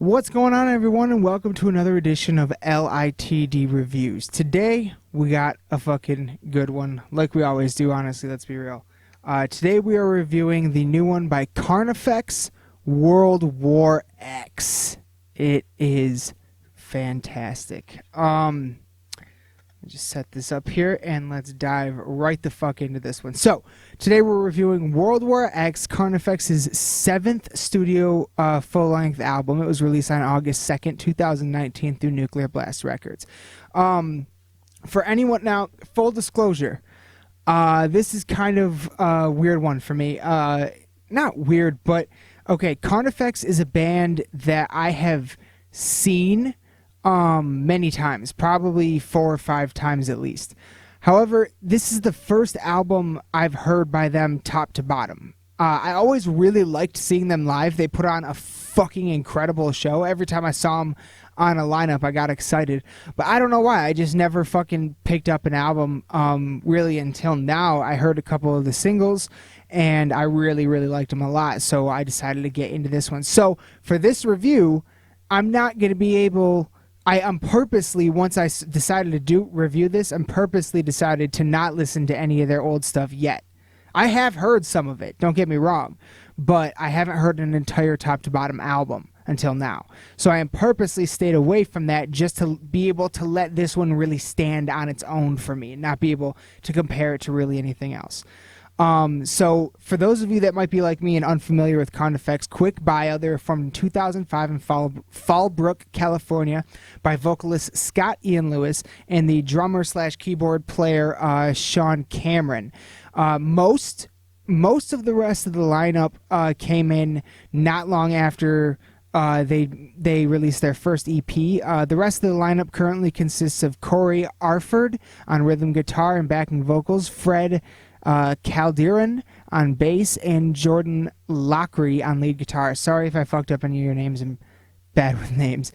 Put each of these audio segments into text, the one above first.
What's going on, everyone, and welcome to another edition of LITD Reviews. Today, we got a fucking good one, like we always do, honestly, let's be real. Today, we are reviewing the new one by Carnifex, World War X. It is fantastic. Just set this up here and let's dive right the fuck into this one. So today we're reviewing World War X, Carnifex's 7th studio full-length album. It was released on August 2nd, 2019 through Nuclear Blast Records. For anyone now, full disclosure, this is kind of a weird one for me. Not weird, but okay, Carnifex is a band that I have seen many times, probably 4 or 5 times at least. However, this is the first album I've heard by them top to bottom. I always really liked seeing them live. They put on a fucking incredible show. Every time I saw them on a lineup, I got excited. But I don't know why. I just never fucking picked up an album really until now. I heard a couple of the singles, and I really, really liked them a lot. So I decided to get into this one. So for this review, I'm not going to be able... I'm purposely, once I decided to review this, I'm purposely decided to not listen to any of their old stuff yet. I have heard some of it, don't get me wrong, but I haven't heard an entire top-to-bottom album until now. So I am purposely stayed away from that just to be able to let this one really stand on its own for me and not be able to compare it to really anything else. So for those of you that might be like me and unfamiliar with Carnifex, quick bio: they were formed in 2005 in Fallbrook, California by vocalist Scott Ian Lewis and the drummer / keyboard player Sean Cameron. Most of the rest of the lineup came in not long after they released their first EP. The rest of the lineup currently consists of Corey Arford on rhythm guitar and backing vocals, Fred Calderon on bass, and Jordan Lockery on lead guitar. Sorry if I fucked up any of your names. I'm bad with names.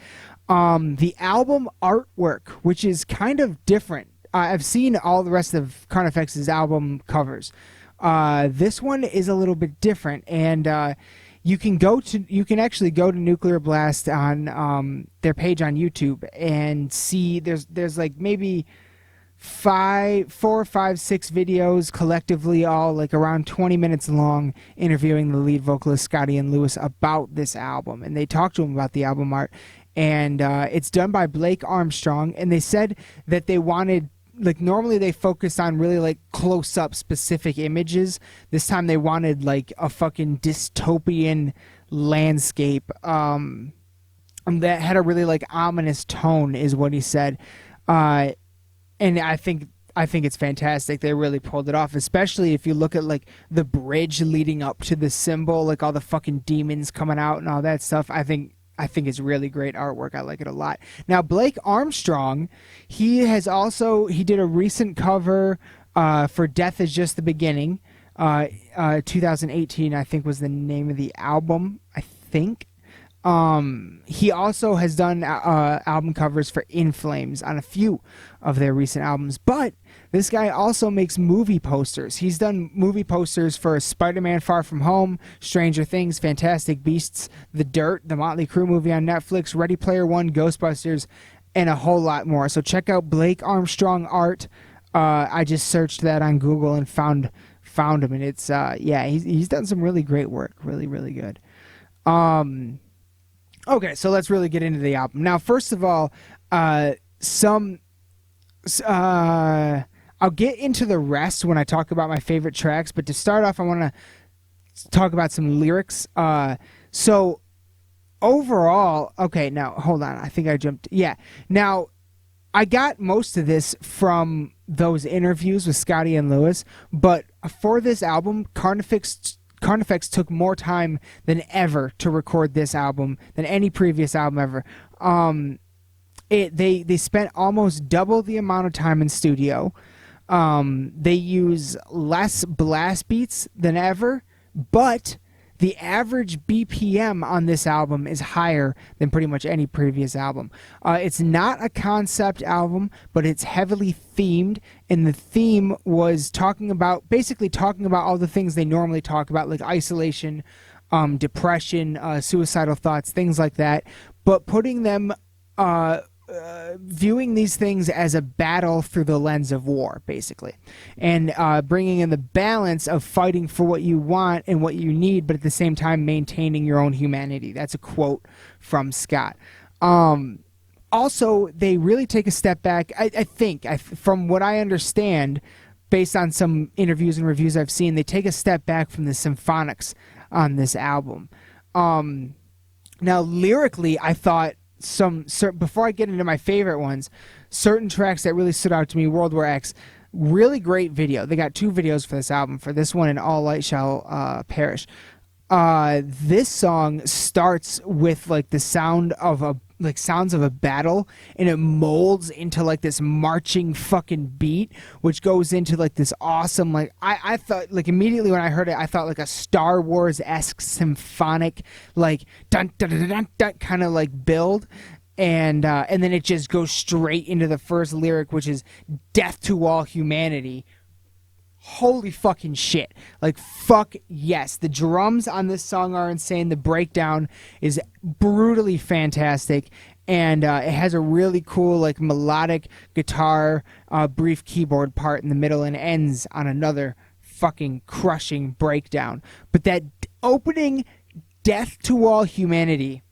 The album artwork, which is kind of different. I've seen all the rest of Carnifex's album covers. This one is a little bit different, and you can actually go to Nuclear Blast on their page on YouTube and see there's like maybe 4, 5, 6 videos collectively, all like around 20 minutes long, interviewing the lead vocalist Scott Ian Lewis about this album, and they talked to him about the album art, and it's done by Blake Armstrong, and they said that they wanted, like, normally they focus on really like close-up specific images. This time they wanted like a fucking dystopian landscape that had a really like ominous tone, is what he said. And I think it's fantastic. They really pulled it off, especially if you look at like the bridge leading up to the symbol, like all the fucking demons coming out and all that stuff. I think it's really great artwork. I like it a lot. Now, Blake Armstrong, he did a recent cover for Death Is Just the Beginning. 2018, I think, was the name of the album, I think. He also has done album covers for In Flames on a few of their recent albums, but this guy also makes movie posters. He's done movie posters for Spider-Man Far From Home, Stranger Things, Fantastic Beasts, The Dirt, the Motley Crue movie on Netflix, Ready Player One, Ghostbusters, and a whole lot more. So check out Blake Armstrong art. I just searched that on Google and found him, and it's he's done some really great work, really, really good. Okay, so let's really get into the album. Now, first of all, I'll get into the rest when I talk about my favorite tracks, but to start off, I want to talk about some lyrics. So, overall, okay, now, hold on, I think I jumped, yeah. Now, I got most of this from those interviews with Scotty and Lewis, but for this album, Carnifex took more time than ever to record this album than any previous album ever. They spent almost double the amount of time in studio. They use less blast beats than ever, but the average BPM on this album is higher than pretty much any previous album. It's not a concept album, but it's heavily themed, and the theme was basically talking about all the things they normally talk about, like isolation, depression, suicidal thoughts, things like that, but putting them viewing these things as a battle through the lens of war, basically, and bringing in the balance of fighting for what you want and what you need, but at the same time maintaining your own humanity. That's a quote from Scott. Also, they really take a step back. I think, from what I understand, based on some interviews and reviews I've seen, they take a step back from the symphonics on this album. Now, lyrically, I thought before I get into my favorite ones, certain tracks that really stood out to me, World War X, really great video. They got 2 videos for this album, for this one and All Light Shall Perish. This song starts with like the sounds of a battle, and it molds into like this marching fucking beat, which goes into like this awesome, like I thought, like immediately when I heard it, I thought like a Star Wars-esque symphonic, like dun dun dun dun, dun kind of like build, and then it just goes straight into the first lyric, which is "Death to all humanity." Holy fucking shit. Like, fuck yes. The drums on this song are insane. The breakdown is brutally fantastic. And it has a really cool, like, melodic guitar, brief keyboard part in the middle, and ends on another fucking crushing breakdown. But that opening "Death to all humanity,"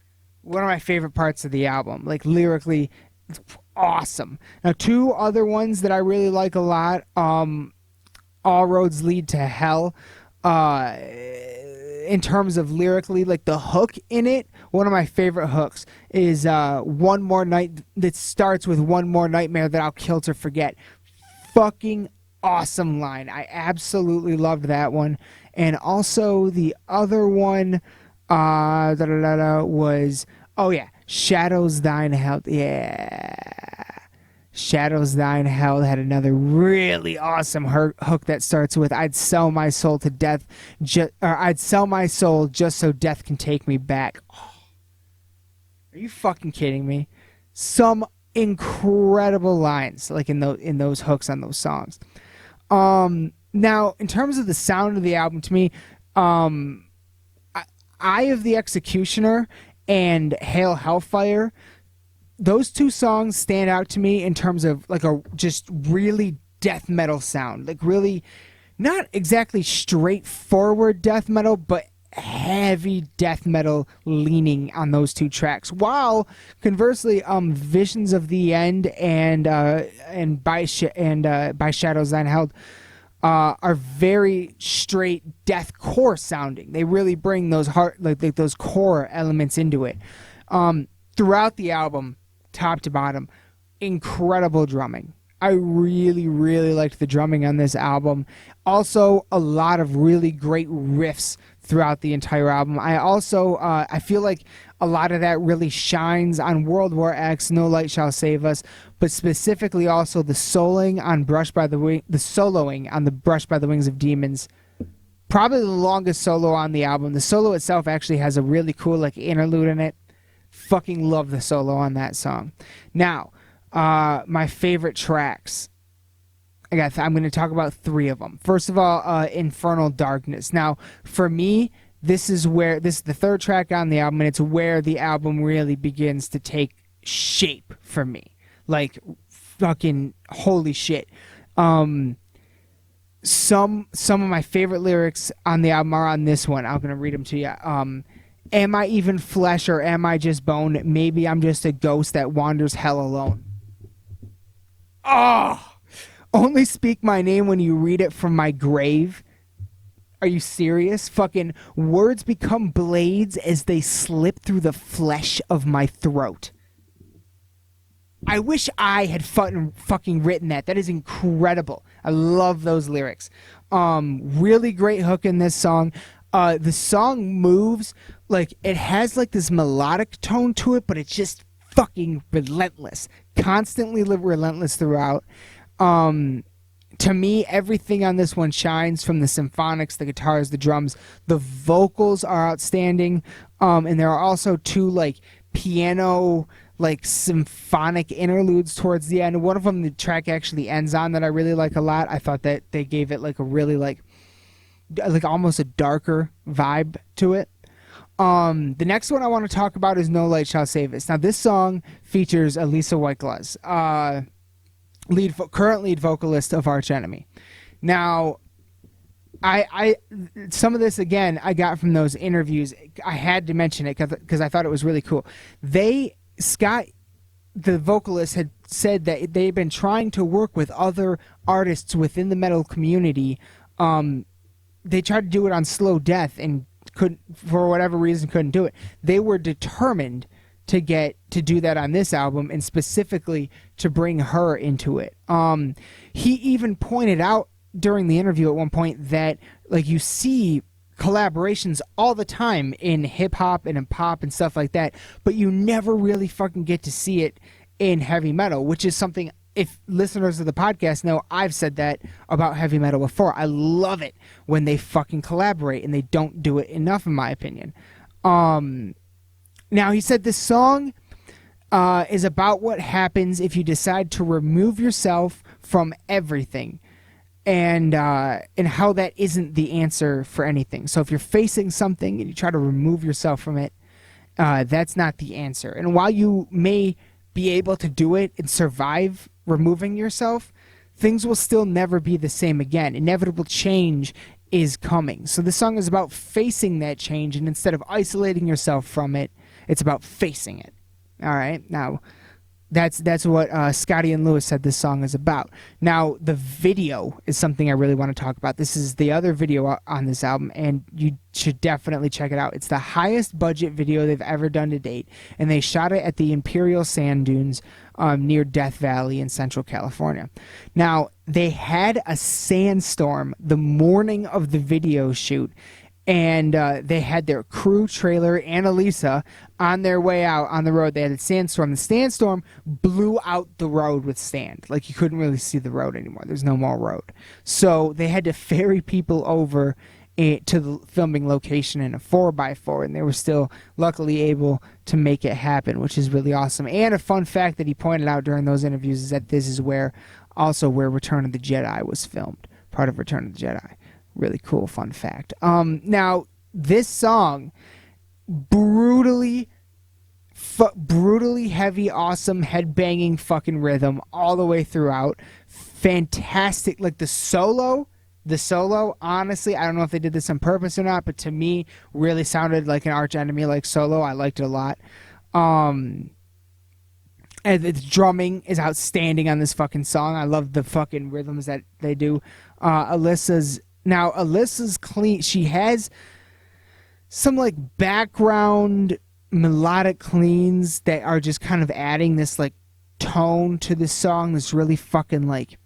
one of my favorite parts of the album. Like, lyrically, it's awesome. Now, 2 other ones that I really like a lot, All Roads Lead to Hell. In terms of lyrically, like the hook in it, one of my favorite hooks is "One More Night," that starts with "One more nightmare that I'll kill to forget." Fucking awesome line. I absolutely loved that one. And also the other one was, oh yeah, "Shadows Thine Held." Yeah. "Shadows Thine Hell" had another really awesome hook that starts with "I'd sell my soul to death, I'd sell my soul just so death can take me back." Oh, are you fucking kidding me? Some incredible lines, like in those hooks on those songs. Now, in terms of the sound of the album, to me, "Eye of the Executioner" and "Hail Hellfire," those 2 songs stand out to me in terms of like a just really death metal sound. Like, really not exactly straightforward death metal, but heavy death metal leaning on those 2 tracks. While conversely, "Visions of the End" and by Shadows Thine Held are very straight deathcore sounding. They really bring those those core elements into it. Throughout the album, top to bottom, incredible drumming. I really, really liked the drumming on this album. Also, a lot of really great riffs throughout the entire album. I feel like a lot of that really shines on World War X, "No Light Shall Save Us," but specifically also the soloing on the "Brushed by the Wings of Demons." Probably the longest solo on the album. The solo itself actually has a really cool like interlude in it. Fucking love the solo on that song. Now, my favorite tracks. I'm going to talk about 3 of them. First of all, "Infernal Darkness." Now, for me, this is the 3rd track on the album, and it's where the album really begins to take shape for me. Like, fucking holy shit. Some of my favorite lyrics on the album are on this one. I'm going to read them to you. "Am I even flesh or am I just bone? Maybe I'm just a ghost that wanders hell alone." Oh! "Only speak my name when you read it from my grave." Are you serious? Fucking words become blades as they slip through the flesh of my throat. I wish I had fucking written that. That is incredible. I love those lyrics. Really great hook in this song. The song moves, like, it has like this melodic tone to it, but it's just fucking relentless. Constantly relentless throughout. To me, everything on this one shines, from the symphonics, the guitars, the drums. The vocals are outstanding. And there are also 2 like piano, like symphonic interludes towards the end. One of them, the track actually ends on, that I really like a lot. I thought that they gave it like a really like almost a darker vibe to it. The next one I want to talk about is No Light Shall Save Us. Now, this song features Elisa White-Gluz, current lead vocalist of Arch Enemy. Now, I some of this, again, I got from those interviews. I had to mention it because I thought it was really cool. Scott, the vocalist, had said that they've been trying to work with other artists within the metal community. They tried to do it on Slow Death and couldn't, for whatever reason, couldn't do it. They were determined to do that on this album, and specifically to bring her into it. He even pointed out during the interview at one point that, like, you see collaborations all the time in hip-hop and in pop and stuff like that, but you never really fucking get to see it in heavy metal, which is something, if listeners of the podcast know, I've said that about heavy metal before. I love it when they fucking collaborate, and they don't do it enough, in my opinion. Now, he said this song is about what happens if you decide to remove yourself from everything, and how that isn't the answer for anything. So if you're facing something and you try to remove yourself from it, that's not the answer. And while you may be able to do it and survive removing yourself, things will still never be the same again. Inevitable change is coming. So this song is about facing that change, and instead of isolating yourself from it, it's about facing it. All right? Now, that's what Scotty and Lewis said this song is about. Now, the video is something I really want to talk about. This is the other video on this album, and you should definitely check it out. It's the highest budget video they've ever done to date, and they shot it at the Imperial Sand Dunes near Death Valley in Central California. Now, they had a sandstorm the morning of the video shoot, and they had their crew trailer and Elisa on their way out on the road. They had a sandstorm. The sandstorm blew out the road with sand. Like, you couldn't really see the road anymore. There's no more road. So they had to ferry people over to the filming location in a 4x4, and they were still luckily able to make it happen, which is really awesome. And a fun fact that he pointed out during those interviews is that this is where Return of the Jedi was filmed, part of Return of the Jedi. Really cool fun fact. Now, this song, brutally heavy, awesome, head-banging fucking rhythm all the way throughout. Fantastic. Like, the solo, honestly, I don't know if they did this on purpose or not, but to me, really sounded like an Arch Enemy-like solo. I liked it a lot. And the drumming is outstanding on this fucking song. I love the fucking rhythms that they do. Alyssa's clean. She has some, like, background melodic cleans that are just kind of adding this, like, tone to this song. This really fucking, like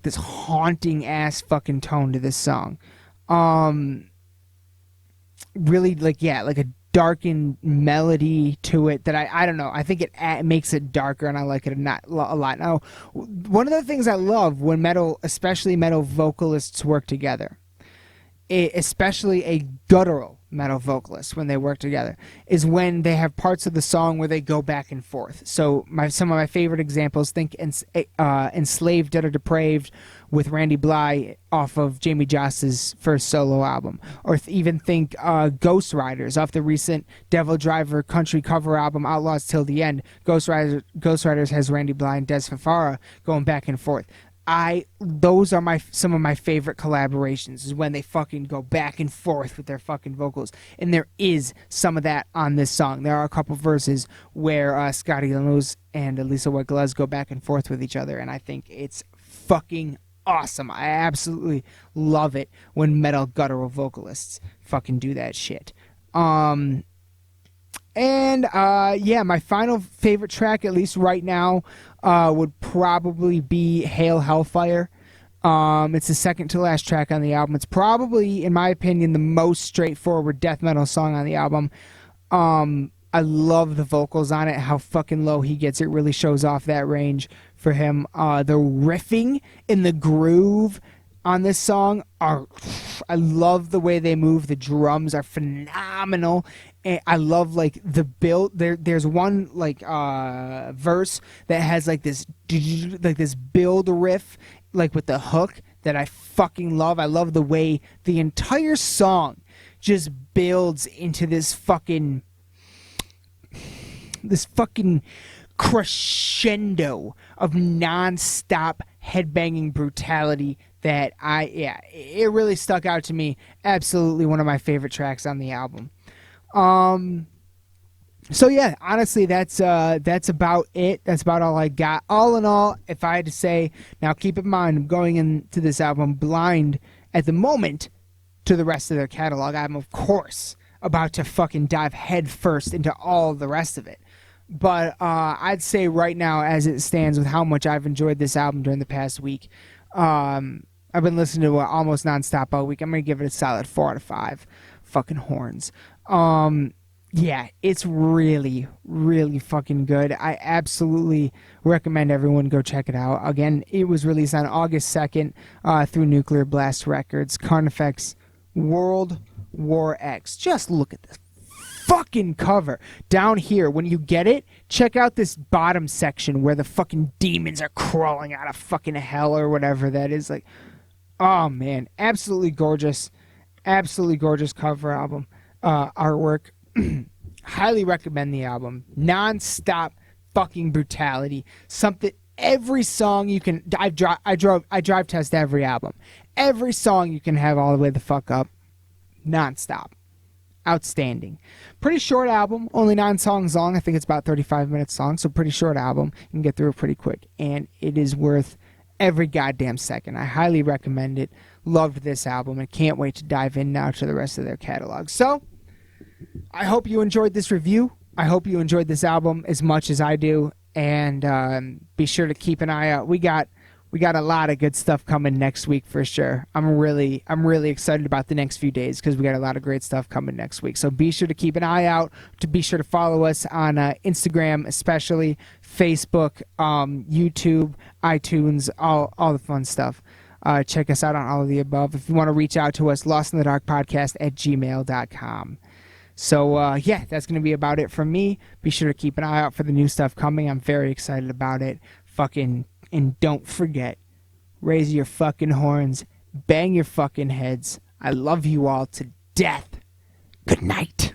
this haunting ass fucking tone to this song. Really, like, yeah, like a darkened melody to it that I don't know. I think it makes it darker, and I like it a lot. Now, one of the things I love when especially metal vocalists work together, especially a guttural metal vocalist, when they work together, is when they have parts of the song where they go back and forth. So some of my favorite examples, think Enslaved, Dead or Depraved with Randy Bly off of Jamie Joss's first solo album, or even think Ghost Riders off the recent Devil Driver country cover album Outlaws Till the End. Ghost Riders has Randy Bly and Des Fafara going back and forth. Those are some of my favorite collaborations, is when they fucking go back and forth with their fucking vocals. And there is some of that on this song. There are a couple verses where Scotty Lewis and Elisa White-Gluz go back and forth with each other, and I think it's fucking awesome. I absolutely love it when metal guttural vocalists fucking do that shit. Yeah, my final favorite track, at least right now, would probably be Hail Hellfire. It's the second to last track on the album. It's probably, in my opinion, the most straightforward death metal song on the album. I love the vocals on it, how fucking low he gets. It really shows off that range for him. The riffing and the groove on this song I love the way they move. The drums are phenomenal. And I love, like, the build. There's one, like, verse that has, like, this build riff, like, with the hook that I fucking love. I love the way the entire song just builds into this fucking crescendo of non-stop headbanging brutality that it really stuck out to me. Absolutely one of my favorite tracks on the album. So yeah, honestly, that's about it. That's about all I got. All in all, if I had to say, now keep in mind, I'm going into this album blind at the moment to the rest of their catalog. I'm, of course, about to fucking dive head first into all the rest of it. But I'd say right now, as it stands, with how much I've enjoyed this album during the past week, I've been listening to it almost nonstop all week. I'm going to give it a solid 4 out of 5. Fucking horns. Yeah, it's really, really fucking good. I absolutely recommend everyone go check it out. Again, it was released on August 2nd through Nuclear Blast Records. Carnifex World War X. Just look at this fucking cover. Down here, when you get it, check out this bottom section where the fucking demons are crawling out of fucking hell or whatever that is. Like, oh man, absolutely gorgeous. Absolutely gorgeous cover album. Artwork. Highly recommend the album. Non-stop fucking brutality. Something, every song you can, I drive test every album. Every song you can have all the way the fuck up. Non-stop. Outstanding. Pretty short album, only 9 songs long. I think it's about 35 minutes long, so pretty short album. You can get through it pretty quick, and it is worth every goddamn second. I highly recommend it. Loved this album and can't wait to dive in now to the rest of their catalog. So, I hope you enjoyed this review. I hope you enjoyed this album as much as I do, and be sure to keep an eye out. We got a lot of good stuff coming next week for sure. I'm really excited about the next few days because we got a lot of great stuff coming next week. So be sure to keep an eye out. To be sure to follow us on Instagram, especially Facebook, YouTube, iTunes, all the fun stuff. Check us out on all of the above. If you want to reach out to us, lostinthedarkpodcast@gmail.com. So, yeah, that's going to be about it from me. Be sure to keep an eye out for the new stuff coming. I'm very excited about it. And don't forget, raise your fucking horns, bang your fucking heads. I love you all to death. Good night.